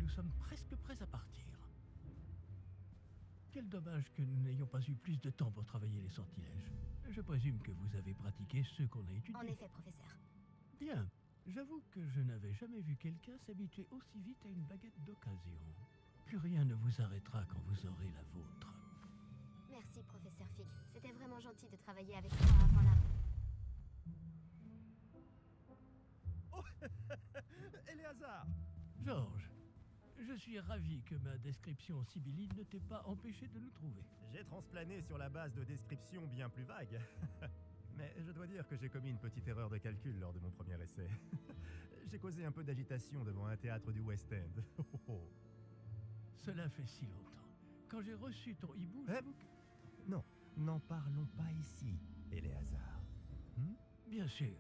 nous sommes presque prêts à partir. Quel dommage que nous n'ayons pas eu plus de temps pour travailler les sortilèges. Je présume que vous avez pratiqué ceux qu'on a étudiés. En effet, professeur. Bien. J'avoue que je n'avais jamais vu quelqu'un s'habituer aussi vite à une baguette d'occasion. Plus rien ne vous arrêtera quand vous aurez la vôtre. Merci, professeur Fig. C'était vraiment gentil de travailler avec toi avant la... Oh Éléazar! Georges, je suis ravi que ma description sibylline ne t'ait pas empêché de nous trouver. J'ai transplané sur la base de descriptions bien plus vagues. Mais je dois dire que j'ai commis une petite erreur de calcul lors de mon premier essai. J'ai causé un peu d'agitation devant un théâtre du West End. Cela fait si longtemps. Quand j'ai reçu ton hibou, j'avoue que... Non, n'en parlons pas ici, Éléazar. Bien sûr.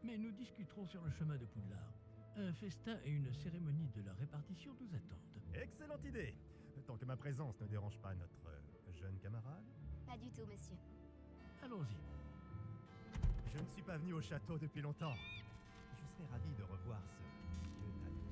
Mais nous discuterons sur le chemin de Poudlard. Un festin et une cérémonie de la répartition nous attendent. Excellente idée! Tant que ma présence ne dérange pas notre jeune camarade. Pas du tout, monsieur. Allons-y. Je ne suis pas venu au château depuis longtemps. Je serais ravi de revoir ce vieux tablier.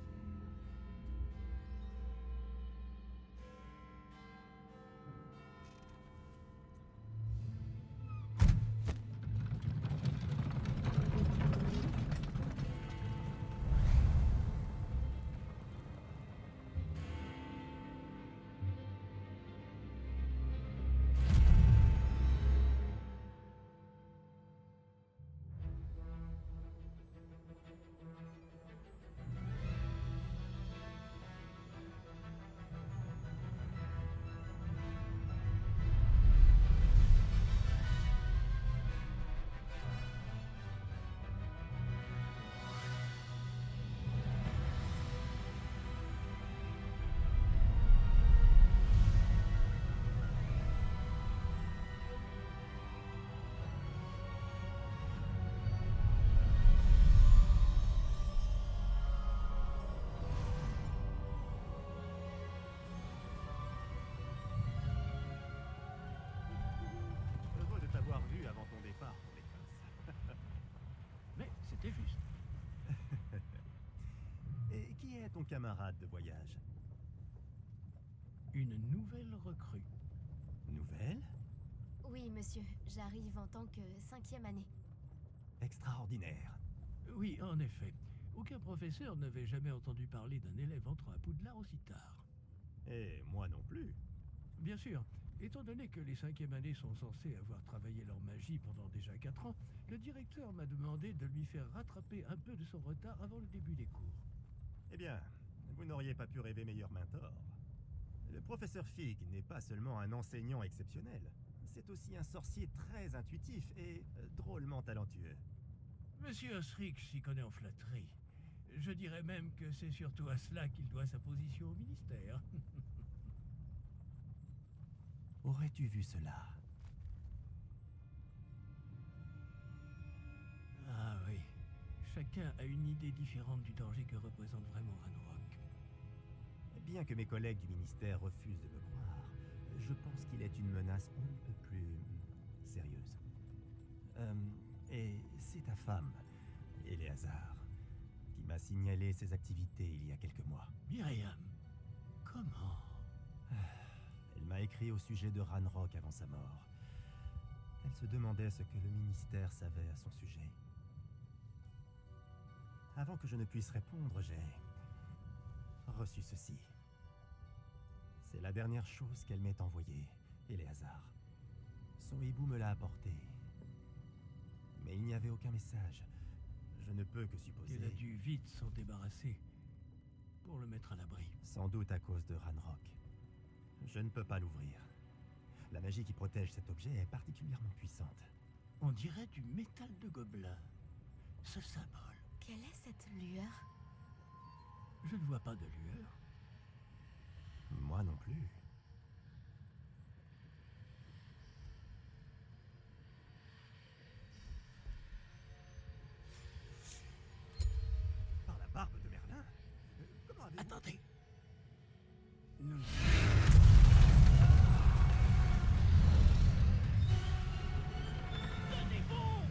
Vu avant ton départ pour l'Écosse. Mais c'était juste. Et qui est ton camarade de voyage? Une nouvelle recrue. Nouvelle? Oui, monsieur. J'arrive en tant que 5e année. Extraordinaire. Oui, en effet. Aucun professeur n'avait jamais entendu parler d'un élève entrant à Poudlard aussi tard. Et moi non plus. Bien sûr. Étant donné que les 5e années sont censées avoir travaillé leur magie pendant déjà 4 ans, le directeur m'a demandé de lui faire rattraper un peu de son retard avant le début des cours. Eh bien, vous n'auriez pas pu rêver meilleur mentor. Le professeur Fig n'est pas seulement un enseignant exceptionnel, c'est aussi un sorcier très intuitif et drôlement talentueux. Monsieur Osric s'y connaît en flatterie. Je dirais même que c'est surtout à cela qu'il doit sa position au ministère. Aurais-tu vu cela? Ah oui. Chacun a une idée différente du danger que représente vraiment Ranrock. Bien que mes collègues du ministère refusent de me croire, je pense qu'il est une menace un peu plus sérieuse. Et c'est ta femme, Éléazar, qui m'a signalé ses activités il y a quelques mois. Myriam, comment? Elle m'a écrit au sujet de Ranrock avant sa mort. Elle se demandait ce que le ministère savait à son sujet. Avant que je ne puisse répondre, j'ai reçu ceci. C'est la dernière chose qu'elle m'ait envoyée, Éléazar. Son hibou me l'a apporté. Mais il n'y avait aucun message. Je ne peux que supposer... qu'elle a dû vite s'en débarrasser pour le mettre à l'abri. Sans doute à cause de Ranrock. Je ne peux pas l'ouvrir. La magie qui protège cet objet est particulièrement puissante. On dirait du métal de gobelin. Ce symbole. Quelle est cette lueur? Je ne vois pas de lueur. Moi non plus. Par la barbe de Merlin? Comment avez-vous... Attendez. Nous... Tenez bon!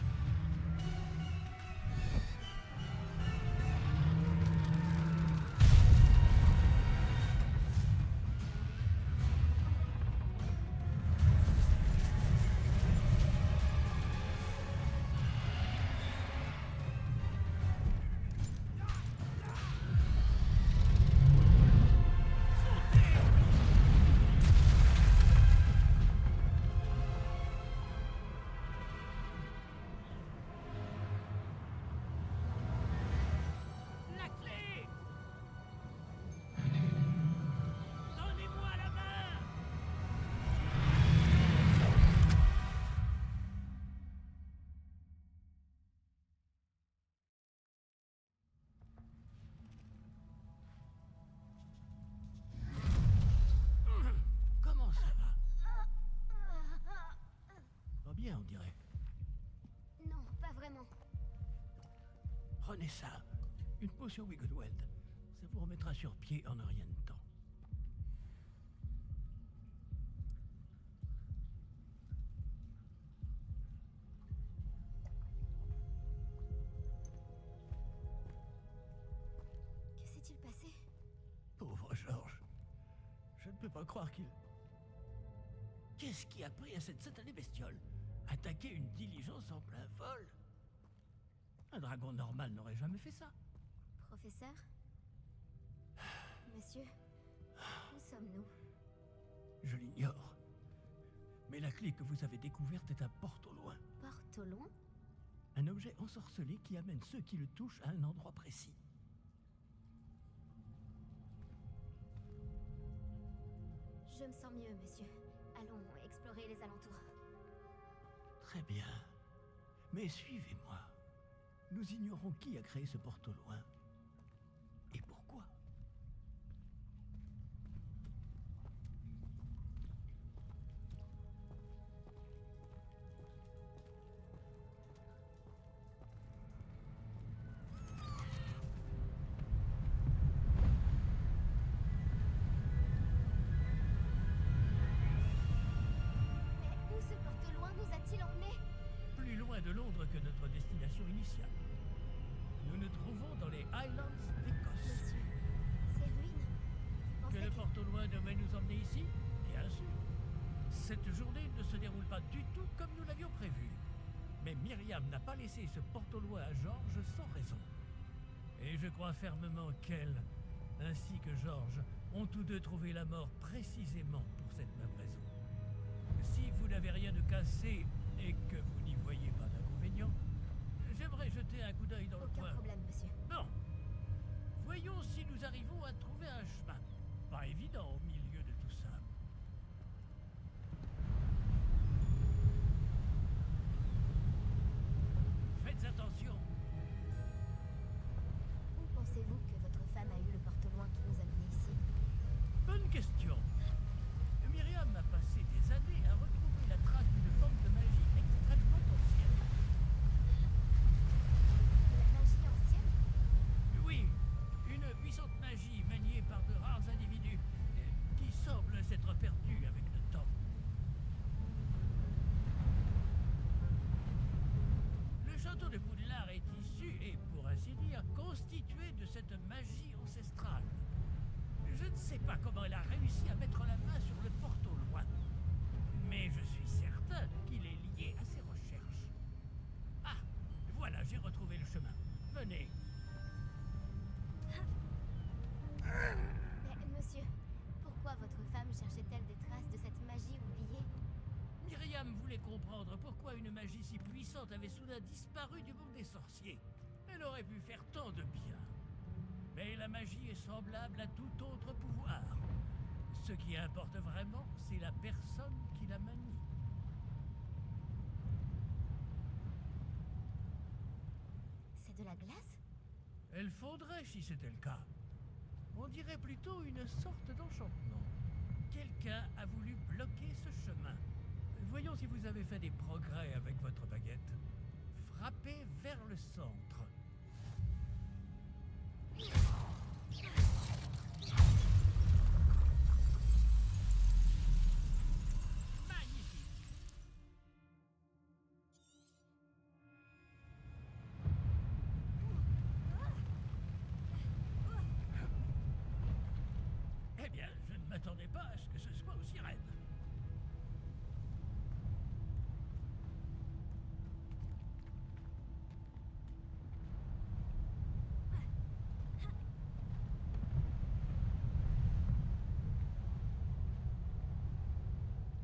Prenez ça. Une potion Wiggleweld. Ça vous remettra sur pied en un rien de temps. Que s'est-il passé? Pauvre Georges. Je ne peux pas croire qu'il... Qu'est-ce qui a pris à cette satanée bestiole? Attaquer une diligence en plein vol? Un dragon normal n'aurait jamais fait ça. Professeur? Monsieur? Où sommes-nous? Je l'ignore. Mais la clé que vous avez découverte est un porte au loin. Porte au loin? Un objet ensorcelé qui amène ceux qui le touchent à un endroit précis. Je me sens mieux, monsieur. Allons explorer les alentours. Très bien. Mais suivez-moi. Nous ignorons qui a créé ce porte au loin. Et pourquoi. Mais où ce porte au loin nous a-t-il emmenés? Plus loin de Londres que notre destination initiale. Nous nous trouvons dans les Highlands d'Écosse. Monsieur, ces ruines? Vous Que pensez le porte au loin devait nous emmener ici? Bien sûr. Cette journée ne se déroule pas du tout comme nous l'avions prévu. Mais Myriam n'a pas laissé ce porte au loin à Georges sans raison. Et je crois fermement qu'elle, ainsi que Georges, ont tous deux trouvé la mort précisément pour cette même raison. Si vous n'avez rien de cassé et que vous n'y voyez pas d'inconvénient, j'aimerais jeter un coup d'œil dans le Aucun coin. problème, monsieur. Bon. Voyons si nous arrivons à trouver un chemin. Pas évident au milieu de tout ça. Faites attention. Où pensez-vous que votre femme a eu le porte au loin qui nous a menés ici? Bonne question. Myriam a passé des années à retrouver la trace d'une forme de magie extrêmement ancienne. De la magie ancienne? Oui, une puissante magie maniée par de rares individus qui semble s'être perdue avec le temps. Le château de Poudlard est issu et, pour ainsi dire, constitué de cette magie ancestrale. Je ne sais pas comment elle a réussi à mettre la main sur le porte au loin, mais je suis certain qu'il est lié à ses recherches. Ah, voilà, j'ai retrouvé le chemin. Venez. Mais monsieur, pourquoi votre femme cherchait-elle des traces de cette magie oubliée? Myriam voulait comprendre pourquoi une magie si puissante avait soudain disparu du monde des sorciers. Elle aurait pu faire tant de bien. Mais la magie est semblable à tout autre pouvoir. Ce qui importe vraiment, c'est la personne qui la manie. C'est de la glace? Elle fondrait si c'était le cas. On dirait plutôt une sorte d'enchantement. Quelqu'un a voulu bloquer ce chemin. Voyons si vous avez fait des progrès avec votre baguette. Frappez vers le centre. Magnifique. Eh bien, je ne m'attendais pas à ce que ce soit aussi raide.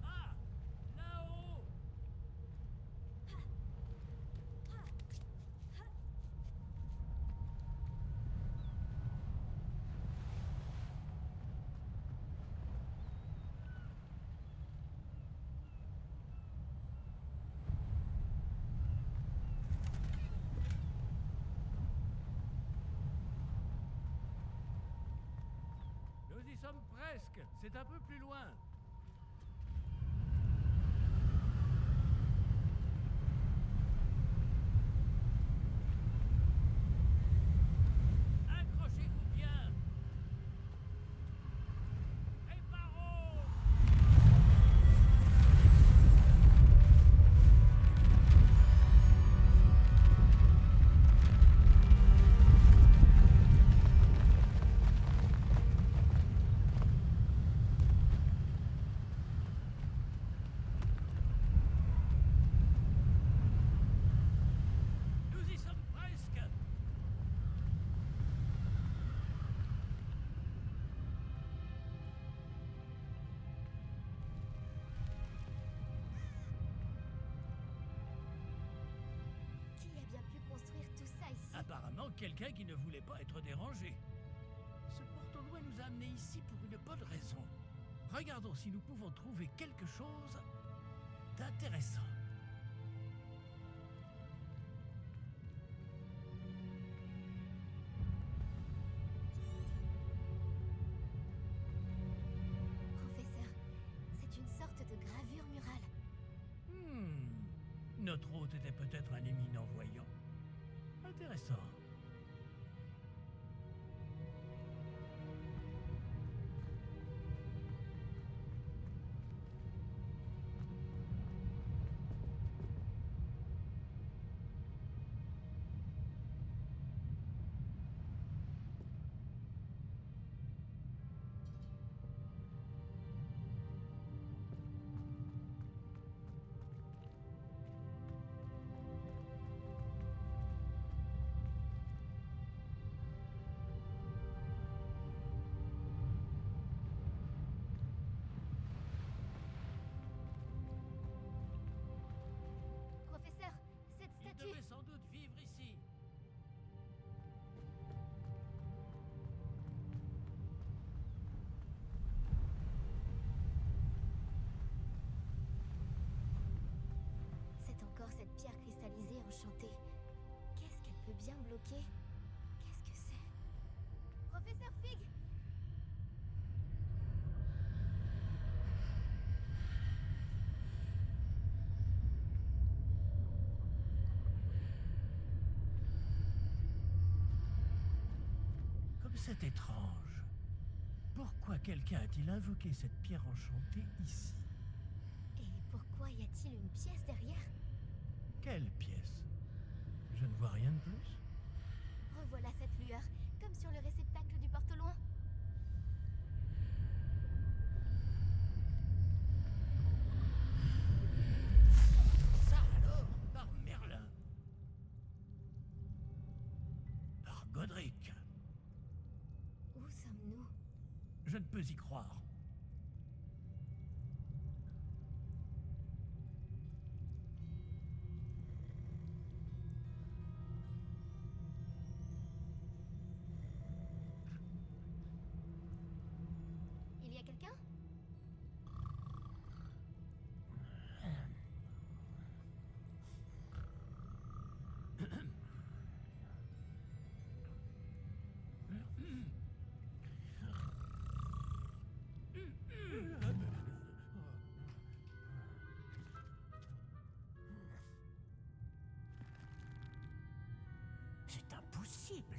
Ah, là-haut! Nous y sommes presque. C'est un peu plus loin. apparemment quelqu'un qui ne voulait pas être dérangé. Ce porte-loin nous a amenés ici pour une bonne raison. Regardons si nous pouvons trouver quelque chose d'intéressant. Professeur, c'est une sorte de gravure murale. Notre hôte était peut-être un éminent voyant. Intéressant. Professeur, cette Il statue... devait sans doute vivre ici. C'est encore cette pierre cristallisée enchantée. Qu'est-ce qu'elle peut bien bloquer? Qu'est-ce que c'est? Professeur Fig! Comme c'est étrange. Pourquoi quelqu'un a-t-il invoqué cette pierre enchantée ici? Et pourquoi y a-t-il une pièce derrière? Quelle pièce? Je ne vois rien de plus. Revoilà cette lueur, comme sur le réceptacle du porte-loin. Ça alors, par Merlin. Par Godric. Où sommes-nous? Je ne peux y croire. Il y a quelqu'un? C'est impossible.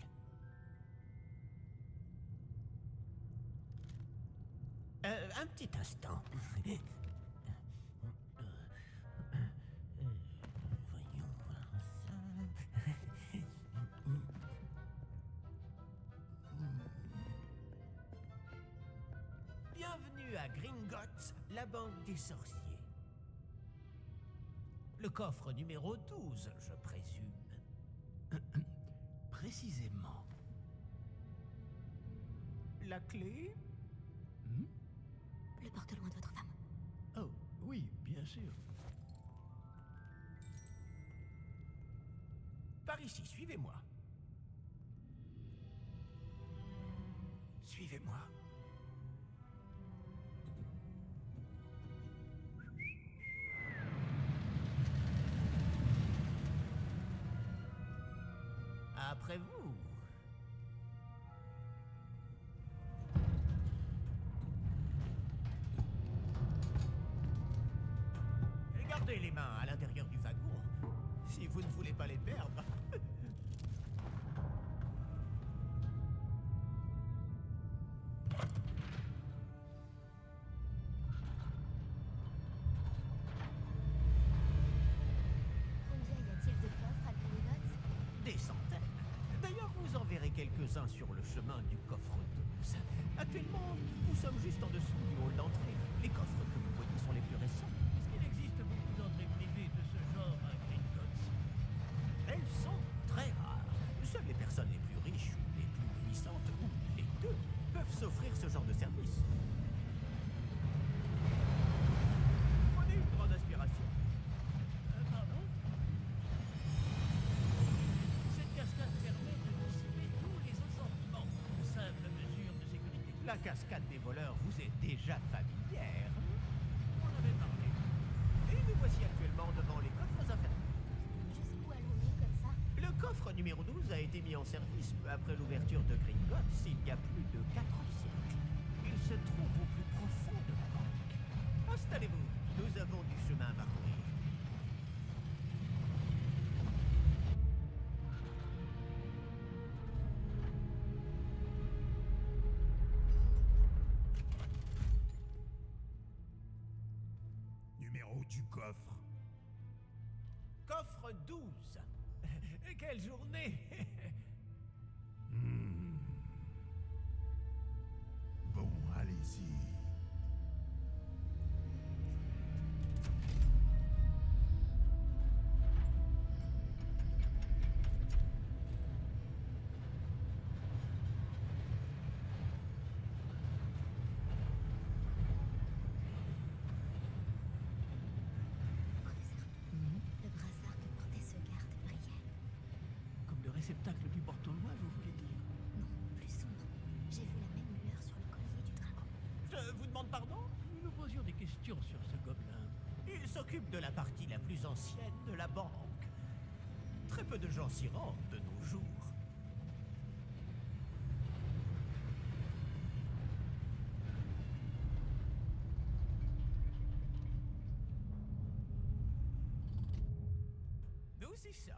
Un petit instant. Voyons voir ça. Bienvenue à Gringotts, la banque des sorciers. Le coffre numéro 12, je présume. Précisément. La clé? Le porte-loin de votre femme. Oh, oui, bien sûr. Par ici, suivez-moi. Suivez-moi. Après vous. Gardez les mains à l'intérieur du wagon, si vous ne voulez pas les perdre. Combien y a-t-il de coffres à Gringotts? Des centaines. D'ailleurs, vous en verrez quelques-uns sur le chemin du coffre 12. Actuellement, nous sommes juste en dessous du hall d'entrée. Les coffres que vous voyez sont les plus récents. Est-ce qu'il existe beaucoup d'entrées privées de ce genre à Gringotts? Elles sont très rares. Seules les personnes les plus riches ou les plus puissantes, ou les deux, peuvent s'offrir ce genre de service. Prenez une grande aspiration. Pardon? Cette cascade fermée La cascade des voleurs vous est déjà familière. On avait parlé. Et nous voici actuellement devant les coffres infernaux. Jusqu'où allons-nous comme ça? Le coffre numéro 12 a été mis en service peu après l'ouverture de Gringotts il y a plus de 4 siècles. Il se trouve au plus profond de la banque. Installez-vous, nous avons du chemin à parcourir. Numéro du coffre. Coffre 12. Quelle journée! Bon, allez-y. Professeur, le brassard que portait ce garde brillait. Comme le réceptacle du porte-loin, vous voulez dire? Non, plus sombre. J'ai vu la même lueur sur le collier du dragon. Je vous demande pardon? Nous nous posions des questions sur ce gobelin. Il s'occupe de la partie la plus ancienne de la banque. Très peu de gens s'y rendent de nos jours. Nous y sommes.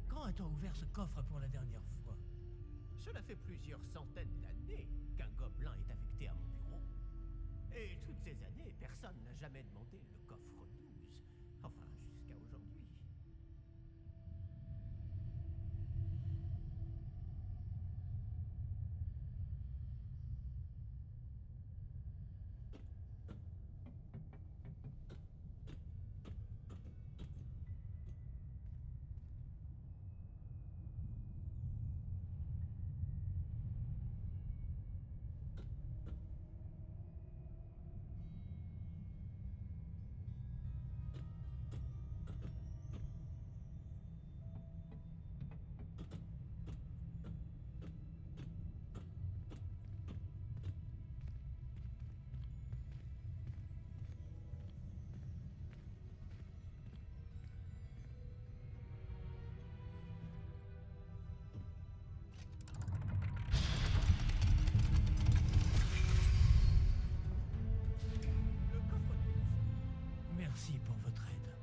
Quand a-t-on ouvert ce coffre pour la dernière fois? Cela fait plusieurs centaines d'années qu'un gobelin est affecté à mon bureau. Et toutes ces années, personne n'a jamais demandé le coffre 12. Enfin, jusqu'à aujourd'hui. Le coffre 12. Merci pour votre aide.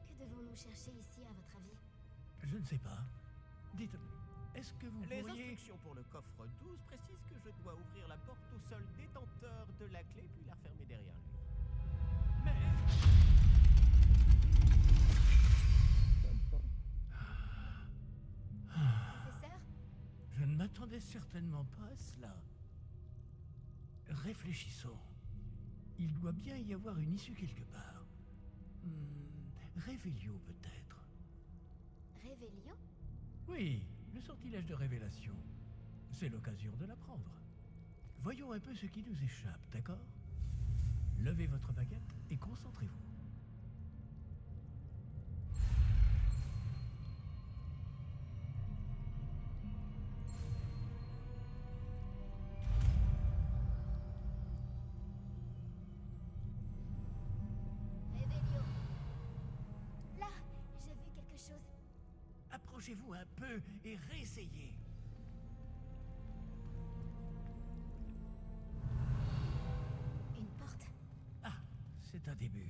Que devons-nous chercher ici, à votre avis? Je ne sais pas. Dites, est-ce que vous Les pourriez... instructions pour le coffre 12 précisent que je dois ouvrir la porte au seul détenteur de la clé puis la refermer derrière lui. Mais... Professeur? Je ne m'attendais certainement pas à cela. Réfléchissons. Il doit bien y avoir une issue quelque part. Révélio peut-être. Révélio? Oui, le sortilège de révélation. C'est l'occasion de l'apprendre. Voyons un peu ce qui nous échappe, d'accord? Levez votre baguette et concentrez-vous. Révélio. Là, j'ai vu quelque chose. Approchez-vous un peu et réessayez. Une porte. Ah, c'est un début.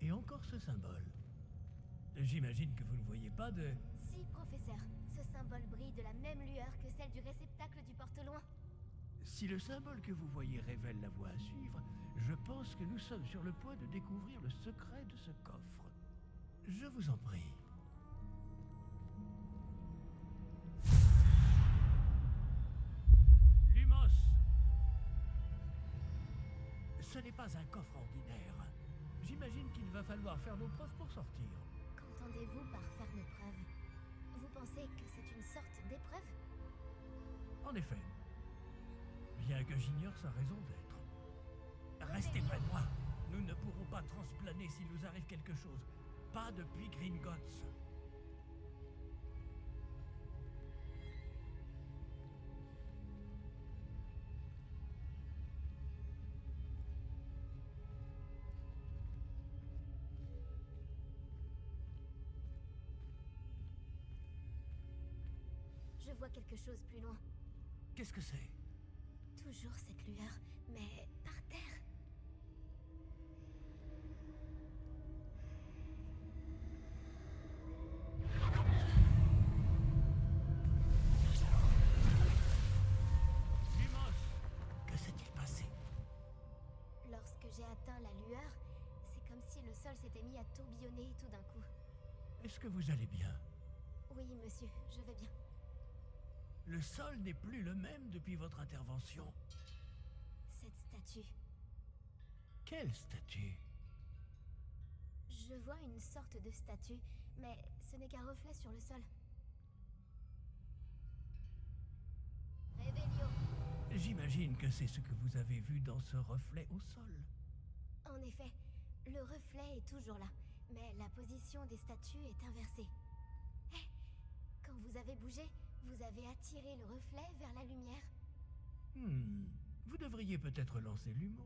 Et encore ce symbole. J'imagine que vous ne voyez pas de... Si, professeur. Ce symbole brille de la même lueur que celle du réceptacle du porte-loin. Si le symbole que vous voyez révèle la voie à suivre, je pense que nous sommes sur le point de découvrir le secret de ce coffre. Je vous en prie. Lumos! Ce n'est pas un coffre ordinaire. J'imagine qu'il va falloir faire nos preuves pour sortir. Quand qu'entendez-vous par faire nos preuves? Vous pensez que c'est une sorte d'épreuve? En effet. Bien que j'ignore sa raison d'être. Restez près de moi. Nous ne pourrons pas transplaner s'il nous arrive quelque chose. Pas depuis Gringotts. Je vois quelque chose plus loin. Qu'est-ce que c'est? Toujours cette lueur, mais par terre. Lumos! Que s'est-il passé? Lorsque j'ai atteint la lueur, c'est comme si le sol s'était mis à tourbillonner tout d'un coup. Est-ce que vous allez bien? Oui, monsieur, je vais bien. Le sol n'est plus le même depuis votre intervention. Cette statue. Quelle statue? Je vois une sorte de statue, mais ce n'est qu'un reflet sur le sol. Révélio. J'imagine que c'est ce que vous avez vu dans ce reflet au sol. En effet, le reflet est toujours là, mais la position des statues est inversée. Hé, quand vous avez bougé, vous avez attiré le reflet vers la lumière. Vous devriez peut-être lancer Lumos.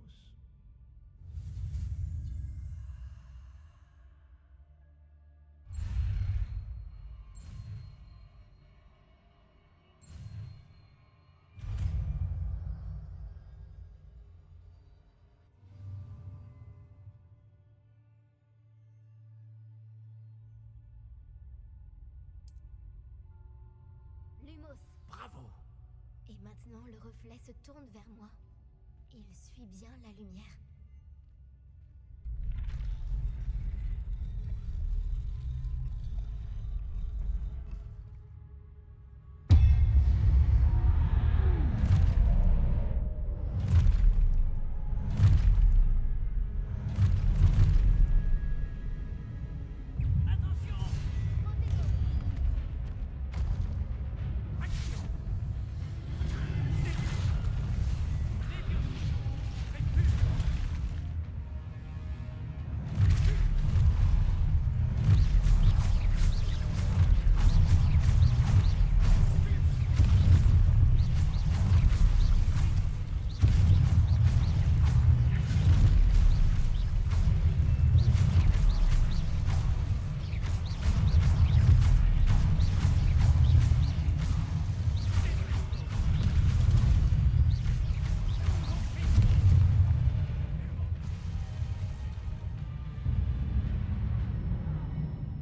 Lumos. Bravo! Et maintenant, le reflet se tourne vers moi. Il suit bien la lumière. Attention! Action!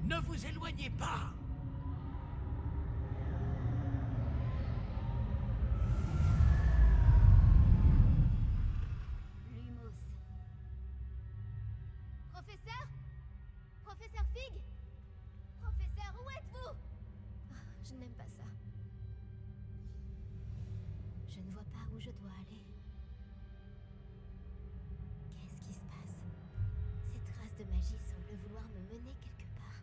Ne vous éloignez pas! Lumos. Professeur? Professeur Fig? Professeur, où êtes-vous? Je n'aime pas ça. Je ne vois pas où je dois aller. Qu'est-ce qui se passe? Cette trace de magie semble vouloir me mener quelque part.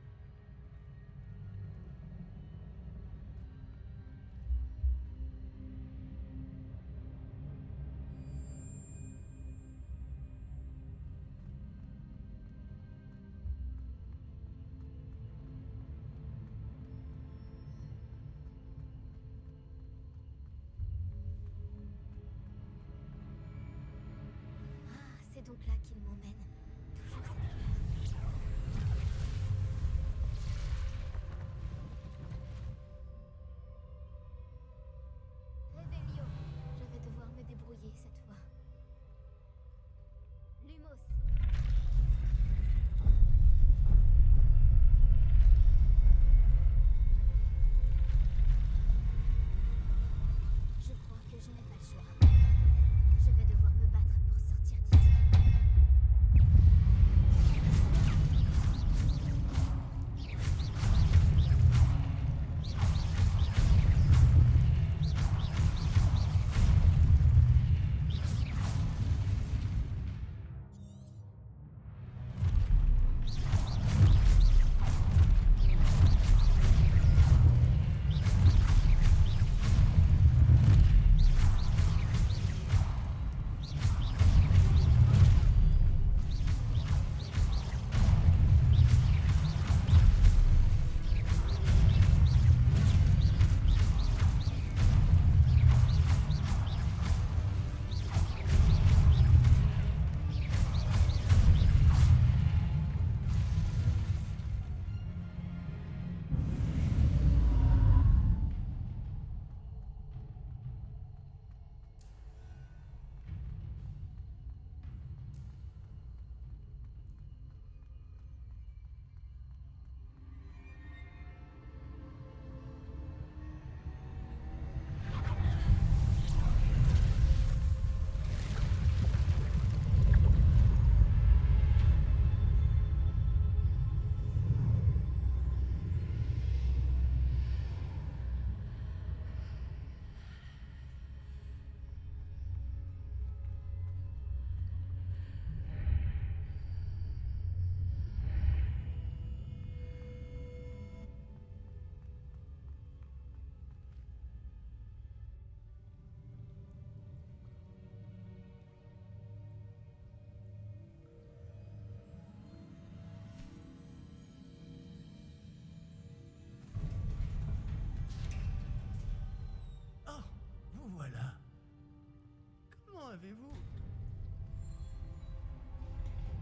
savez-vous?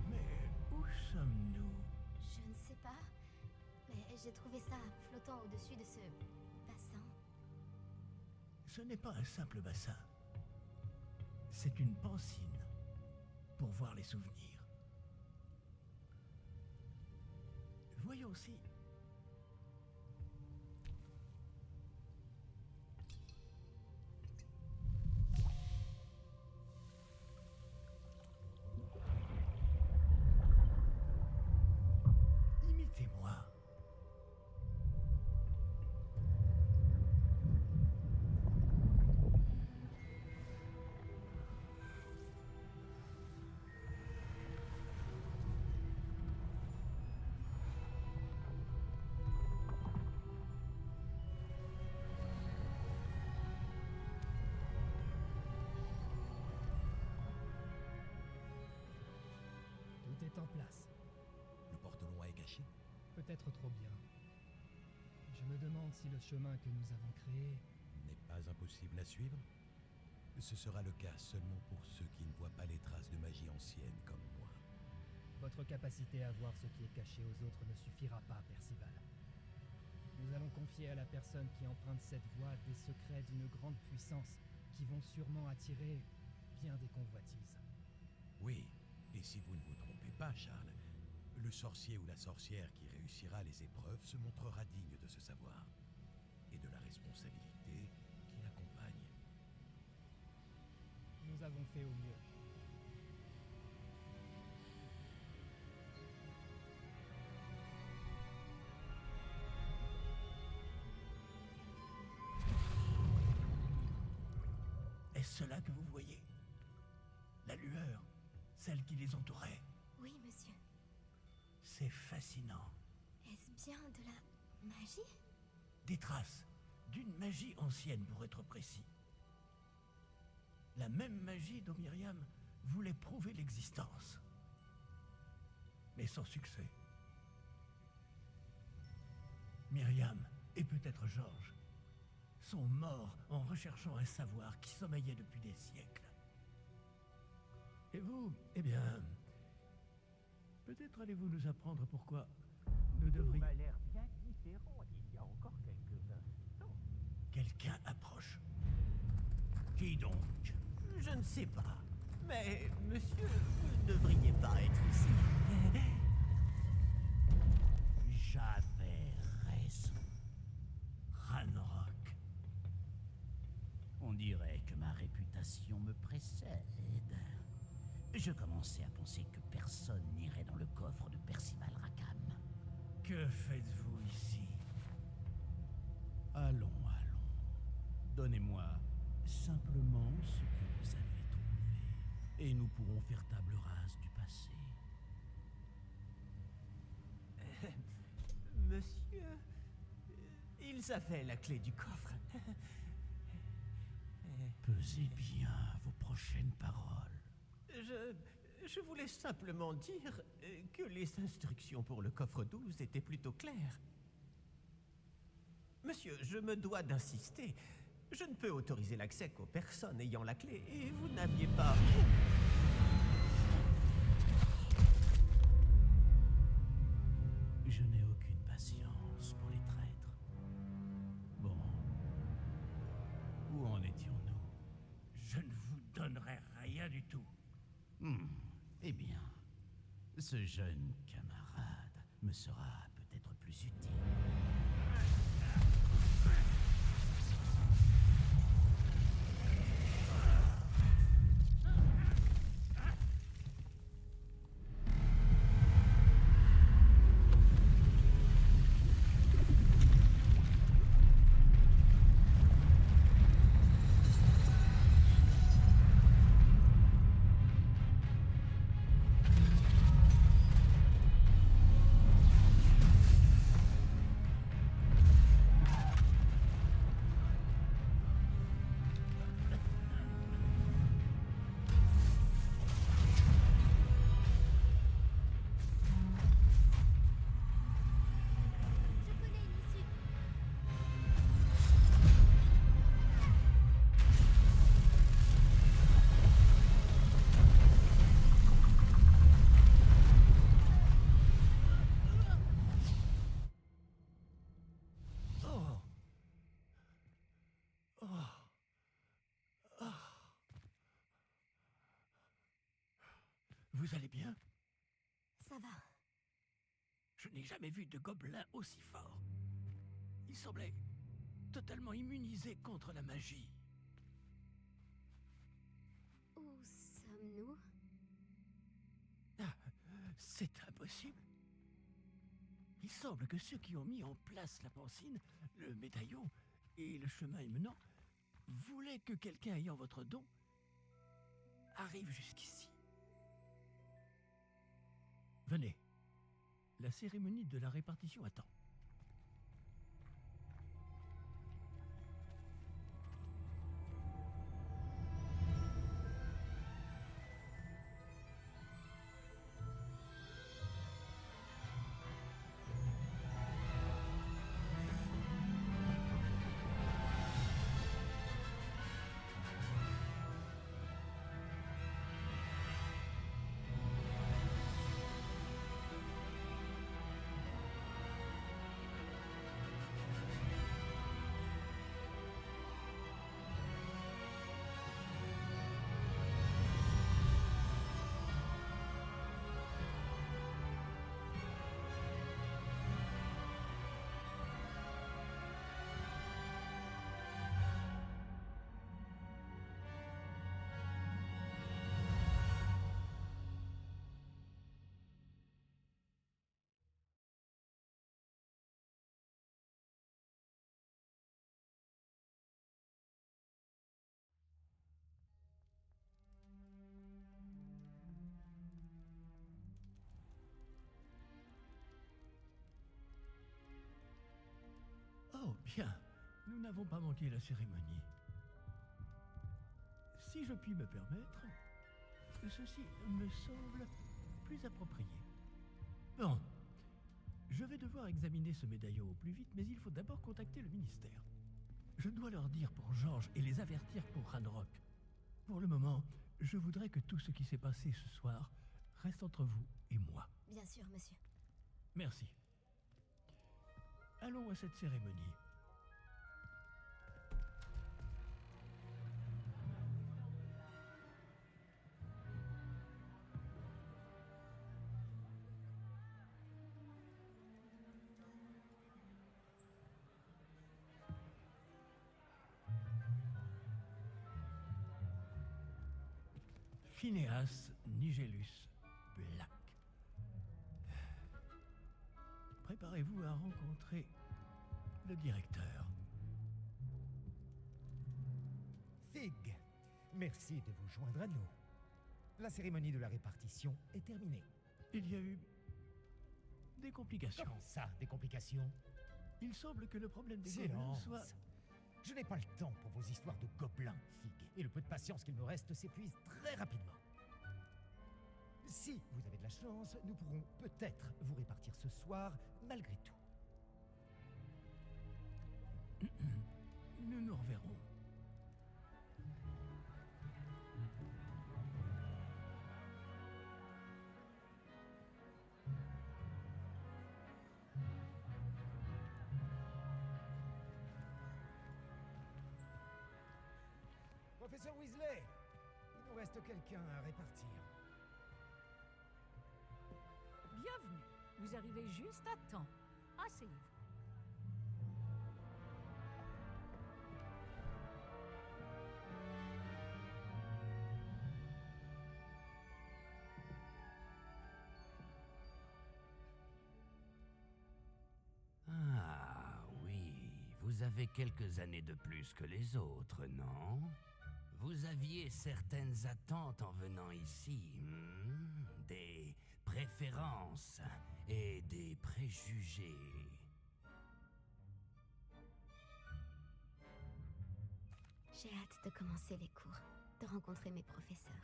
Mais où sommes-nous? Je ne sais pas, mais j'ai trouvé ça flottant au-dessus de ce bassin. Ce n'est pas un simple bassin. C'est une pancine pour voir les souvenirs. Voyons si... Imitez-moi. Tout est en place. Le porte-loin est caché? Peut-être trop bien. Je me demande si le chemin que nous avons créé... N'est pas impossible à suivre? Ce sera le cas seulement pour ceux qui ne voient pas les traces de magie ancienne comme moi. Votre capacité à voir ce qui est caché aux autres ne suffira pas, Percival. Nous allons confier à la personne qui emprunte cette voie des secrets d'une grande puissance qui vont sûrement attirer bien des convoitises. Oui, et si vous ne vous trompez pas, Charles, le sorcier ou la sorcière qui réussira les épreuves se montrera digne de ce savoir et de la responsabilité qui l'accompagne. Nous avons fait au mieux. Est-ce cela que vous voyez? La lueur, celle qui les entourait. Oui, monsieur. C'est fascinant. Est-ce bien de la magie? Des traces d'une magie ancienne pour être précis. La même magie dont Myriam voulait prouver l'existence. Mais sans succès. Myriam, et peut-être Georges, sont morts en recherchant un savoir qui sommeillait depuis des siècles. Et vous, eh bien, peut-être allez-vous nous apprendre pourquoi nous devrions... m'a l'air bien différent il y a encore quelques instants. Quelqu'un approche. Qui donc? Je ne sais pas. Mais, monsieur, vous ne devriez pas être ici. J'avais raison. Ranrock. On dirait que ma réputation me précède. Je commençais à penser que personne n'irait dans le coffre de Percival Rackham. Que faites-vous ici? Allons. Donnez-moi simplement ce que vous avez trouvé. Et nous pourrons faire table rase du passé. Monsieur, ils avaient la clé du coffre. Pesez bien vos prochaines paroles. Je voulais simplement dire que les instructions pour le coffre 12 étaient plutôt claires. Monsieur, je me dois d'insister. Je ne peux autoriser l'accès qu'aux personnes ayant la clé, et vous n'aviez pas... Je n'ai aucune patience pour les traîtres. Bon. Où en étions-nous? Je ne vous donnerai rien du tout. Eh bien, ce jeune camarade me sera peut-être plus utile. Vous allez bien? Ça va. Je n'ai jamais vu de gobelin aussi fort. Il semblait totalement immunisé contre la magie. Où sommes-nous? Ah, c'est impossible. Il semble que ceux qui ont mis en place la pancine, le médaillon et le chemin émenant voulaient que quelqu'un ayant votre don arrive jusqu'ici. Venez. La cérémonie de la répartition attend. Oh, bien. Nous n'avons pas manqué la cérémonie. Si je puis me permettre, ceci me semble plus approprié. Bon. Je vais devoir examiner ce médaillon au plus vite, mais il faut d'abord contacter le ministère. Je dois leur dire pour Georges et les avertir pour Ranrock. Pour le moment, je voudrais que tout ce qui s'est passé ce soir reste entre vous et moi. Bien sûr, monsieur. Merci. Allons à cette cérémonie. Phineas Nigellus Black. Préparez-vous à rencontrer le directeur. Fig, merci de vous joindre à nous. La cérémonie de la répartition est terminée. Il y a eu des complications. Comment ça, des complications? Il semble que le problème des gobelins Silence. soit... Je n'ai pas le temps pour vos histoires de gobelins, Fig, et le peu de patience qu'il me reste s'épuise très rapidement. Si vous avez de la chance, nous pourrons peut-être vous répartir ce soir, malgré tout. Nous nous reverrons. Professeur Weasley, il nous reste quelqu'un à répartir. Bienvenue. Vous arrivez juste à temps. Asseyez-vous. Ah oui, vous avez quelques années de plus que les autres, non? Vous aviez certaines attentes en venant ici, des préférences et des préjugés. J'ai hâte de commencer les cours, de rencontrer mes professeurs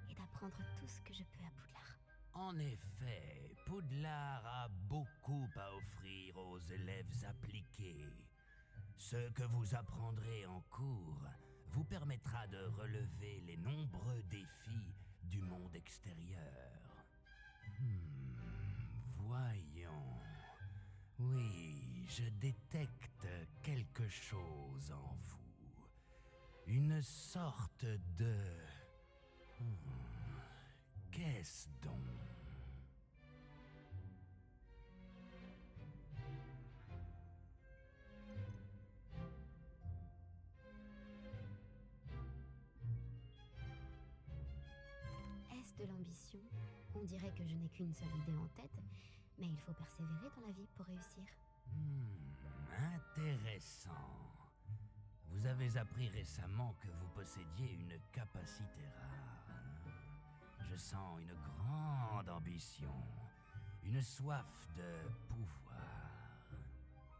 et d'apprendre tout ce que je peux à Poudlard. En effet, Poudlard a beaucoup à offrir aux élèves appliqués. Ce que vous apprendrez en cours vous permettra de relever les nombreux défis du monde extérieur. Voyons. Oui, je détecte quelque chose en vous. Une sorte de... Qu'est-ce Qu'est-ce donc? Est-ce de l'ambition? On dirait que je n'ai qu'une seule idée en tête, mais il faut persévérer dans la vie pour réussir. Intéressant. Vous avez appris récemment que vous possédiez une capacité rare. Je sens une grande ambition, une soif de pouvoir.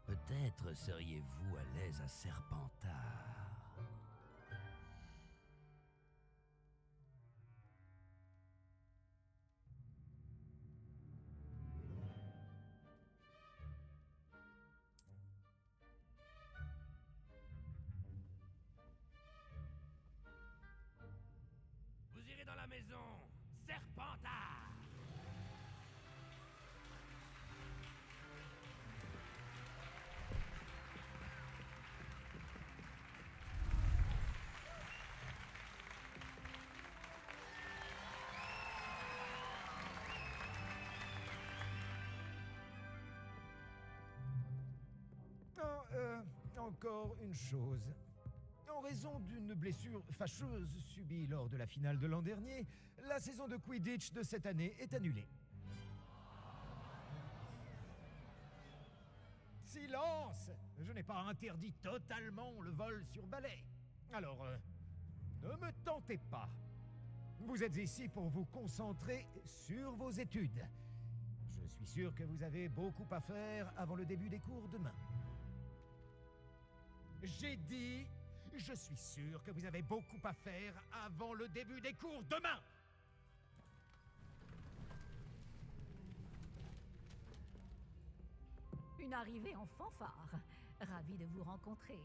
Peut-être seriez-vous à l'aise à Serpentard. Vous irez dans la maison, Serpentard! Encore une chose. En raison d'une blessure fâcheuse subie lors de la finale de l'an dernier, la saison de Quidditch de cette année est annulée. Silence! Je n'ai pas interdit totalement le vol sur balai. Alors, ne me tentez pas. Vous êtes ici pour vous concentrer sur vos études. Je suis sûr que vous avez beaucoup à faire avant le début des cours demain. J'ai dit, je suis sûr que vous avez beaucoup à faire avant le début des cours demain! Une arrivée en fanfare. Ravi de vous rencontrer.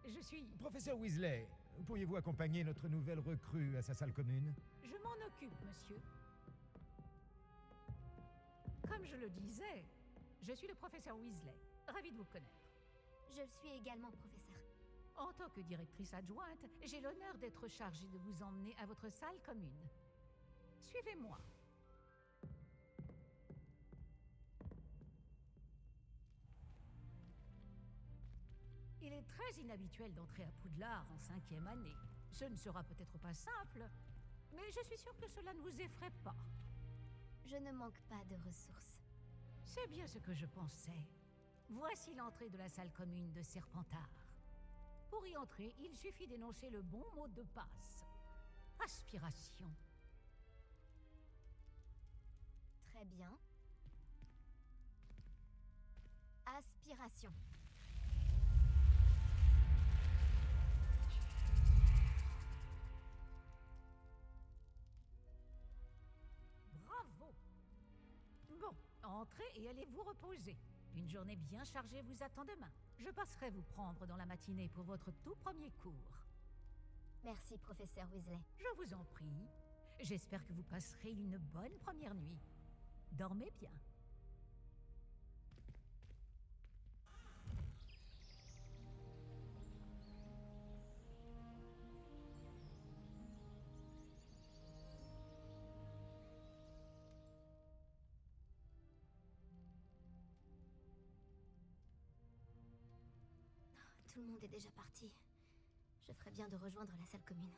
Je suis... Professeur Weasley, pourriez-vous accompagner notre nouvelle recrue à sa salle commune? Je m'en occupe, monsieur. Comme je le disais, je suis le professeur Weasley. Ravi de vous connaître. Je le suis également, professeur. En tant que directrice adjointe, j'ai l'honneur d'être chargée de vous emmener à votre salle commune. Suivez-moi. Il est très inhabituel d'entrer à Poudlard en 5e année. Ce ne sera peut-être pas simple, mais je suis sûre que cela ne vous effraie pas. Je ne manque pas de ressources. C'est bien ce que je pensais. Voici l'entrée de la salle commune de Serpentard. Pour y entrer, il suffit d'énoncer le bon mot de passe. Aspiration. Très bien. Aspiration. Bravo! Bon, entrez et allez vous reposer. Une journée bien chargée vous attend demain. Je passerai vous prendre dans la matinée pour votre tout premier cours. Merci, professeur Weasley. Je vous en prie. J'espère que vous passerez une bonne première nuit. Dormez bien. Tout le monde est déjà parti. Je ferais bien de rejoindre la salle commune.